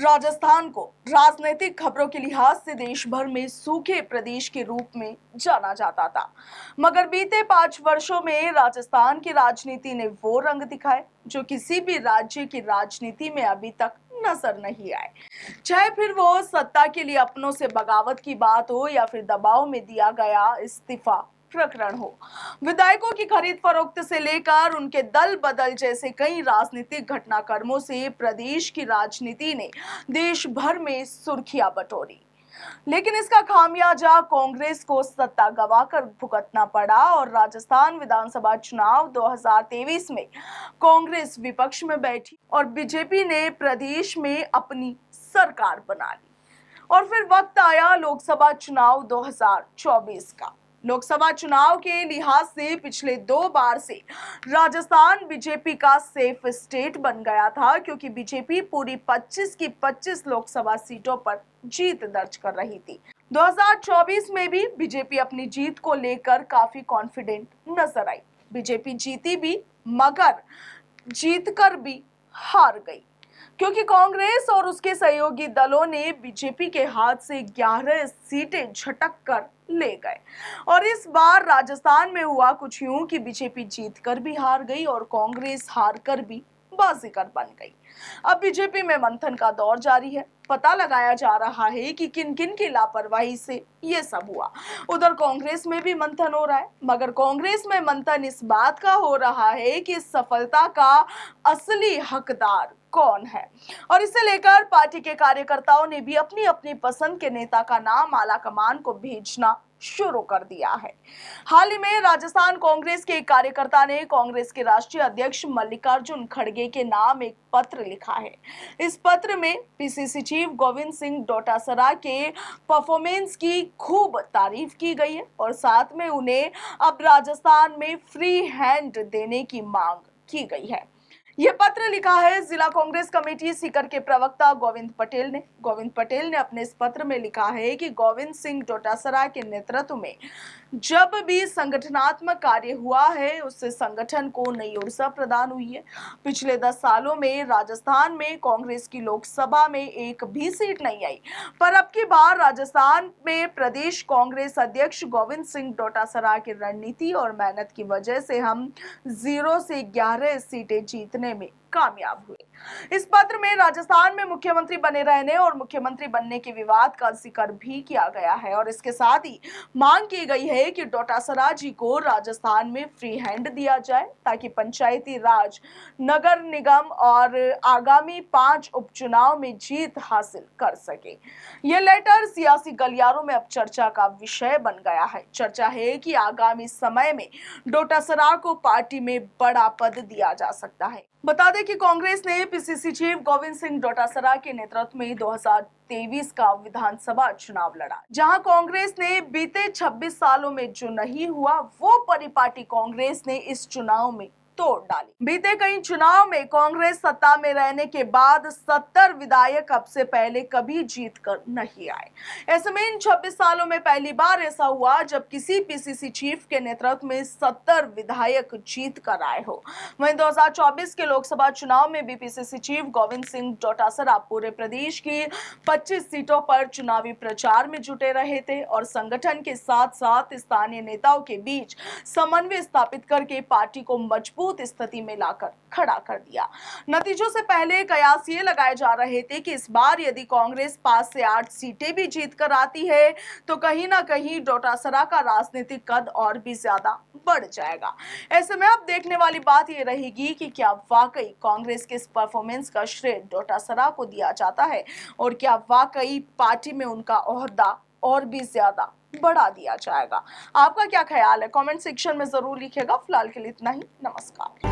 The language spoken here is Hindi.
राजस्थान को राजनीतिक खबरों के लिहाज से देश भर में सूखे प्रदेश के रूप में जाना जाता था, मगर बीते 5 वर्षों में राजस्थान की राजनीति ने वो रंग दिखाए जो किसी भी राज्य की राजनीति में अभी तक नजर नहीं आए। चाहे फिर वो सत्ता के लिए अपनों से बगावत की बात हो या फिर दबाव में दिया गया इस्तीफा प्रकरण हो, विधायकों की खरीद फरोख्त से लेकर उनके दल बदल जैसे कई राजनीतिक घटनाक्रमों से प्रदेश की राजनीति ने देश भर में सुर्खियां बटोरी। लेकिन इसका खामियाजा कांग्रेस को सत्ता गंवाकर भुगतना पड़ा और राजस्थान विधानसभा चुनाव 2023 में कांग्रेस विपक्ष में बैठी और बीजेपी ने प्रदेश में अपनी सरकार बना ली। और फिर वक्त आया लोकसभा चुनाव 2024 का। लोकसभा चुनाव के लिहाज से पिछले 2 बार से राजस्थान बीजेपी का सेफ स्टेट बन गया था, क्योंकि बीजेपी पूरी 25 की 25 लोकसभा सीटों पर जीत दर्ज कर रही थी। 2024 में भी बीजेपी अपनी जीत को लेकर काफी कॉन्फिडेंट नजर आई। बीजेपी जीती भी, मगर जीतकर भी हार गई, क्योंकि कांग्रेस और उसके सहयोगी दलों ने बीजेपी के हाथ से 11 सीटें झटक कर ले गए। और इस बार राजस्थान में हुआ कुछ यूं कि बीजेपी जीतकर भी हार गई और कांग्रेस हारकर भी बाजीगर बन गई। अब बीजेपी में मंथन का दौर जारी है। पता लगाया जा रहा है कि किन किन की लापरवाही से ये सब हुआ। उधर कांग्रेस में भी मंथन हो रहा है, मगर कांग्रेस में मंथन इस बात का हो रहा है कि सफलता का असली हकदार कौन है, और इसे लेकर पार्टी के कार्यकर्ताओं ने भी अपनी अपनी पसंद के नेता का नाम आला कमान को भेजना शुरू कर दिया है। हाल ही में राजस्थान कांग्रेस के एक कार्यकर्ता ने कांग्रेस के राष्ट्रीय अध्यक्ष मल्लिकार्जुन खड़गे के नाम एक पत्र लिखा है। इस पत्र में पीसीसी चीफ गोविंद सिंह डोटासरा के परफॉर्मेंस की खूब तारीफ की गई है और साथ में उन्हें अब राजस्थान में फ्री हैंड देने की मांग की गई है। यह पत्र लिखा है जिला कांग्रेस कमेटी सीकर के प्रवक्ता गोविंद पटेल ने अपने इस पत्र में लिखा है कि गोविंद सिंह डोटासरा के नेतृत्व में जब भी संगठनात्मक कार्य हुआ है, उससे संगठन को नई ऊर्जा प्रदान हुई है। पिछले 10 सालों में राजस्थान में कांग्रेस की लोकसभा में एक भी सीट नहीं आई, पर अब की बार राजस्थान में प्रदेश कांग्रेस अध्यक्ष गोविंद सिंह डोटासरा की रणनीति और मेहनत की वजह से हम 0 से 11 सीटें जीतने में कामयाब हुए। इस पत्र में राजस्थान में मुख्यमंत्री बने रहने और मुख्यमंत्री बनने के विवाद का जिक्र भी किया गया है और इसके साथ ही मांग की गई है कि डोटासरा जी को राजस्थान में फ्री हैंड दिया जाए, ताकि पंचायती राज, नगर निगम और आगामी 5 उपचुनाव में जीत हासिल कर सके। यह लेटर सियासी गलियारों में अब चर्चा का विषय बन गया है। चर्चा है कि आगामी समय में डोटासरा को पार्टी में बड़ा पद दिया जा सकता है। बता दें कि कांग्रेस ने पीसीसी चीफ गोविंद सिंह डोटासरा के नेतृत्व में 2023 का विधानसभा चुनाव लड़ा, जहां कांग्रेस ने बीते 26 सालों में जो नहीं हुआ वो परिपाटी कांग्रेस ने इस चुनाव में तोड़ डाली। बीते कई चुनाव में कांग्रेस सत्ता में रहने के बाद 70 विधायक अब से पहले कभी जीत कर नहीं आए। ऐसे में इन 26 सालों में पहली बार ऐसा हुआ जब किसी पीसीसी चीफ के नेतृत्व में 70 विधायक जीत कर आए हो। वहीं 2024 के लोकसभा चुनाव में भी पीसीसी चीफ गोविंद सिंह डोटासरा पूरे प्रदेश की 25 सीटों पर चुनावी प्रचार में जुटे रहे थे और संगठन के साथ साथ स्थानीय नेताओं के बीच समन्वय स्थापित करके पार्टी को मजबूत स्थिति में लाकर खड़ा कर दिया। नतीजों से पहले कयास ये लगाए जा रहे थे कि इस बार यदि कांग्रेस 5 से 8 सीटें भी जीत कर आती है तो कहीं ना कहीं डोटासरा का राजनीतिक कद और भी ज्यादा बढ़ जाएगा। ऐसे में अब देखने वाली बात ये रहेगी कि क्या वाकई कांग्रेस के इस परफॉर्मेंस का श्रेय डोटासरा को दिया जाता है और क्या वाकई पार्टी में उनका ओहदा और भी ज्यादा बढ़ा दिया जाएगा। आपका क्या ख्याल है? कमेंट सेक्शन में जरूर लिखिएगा। फिलहाल के लिए इतना ही। नमस्कार।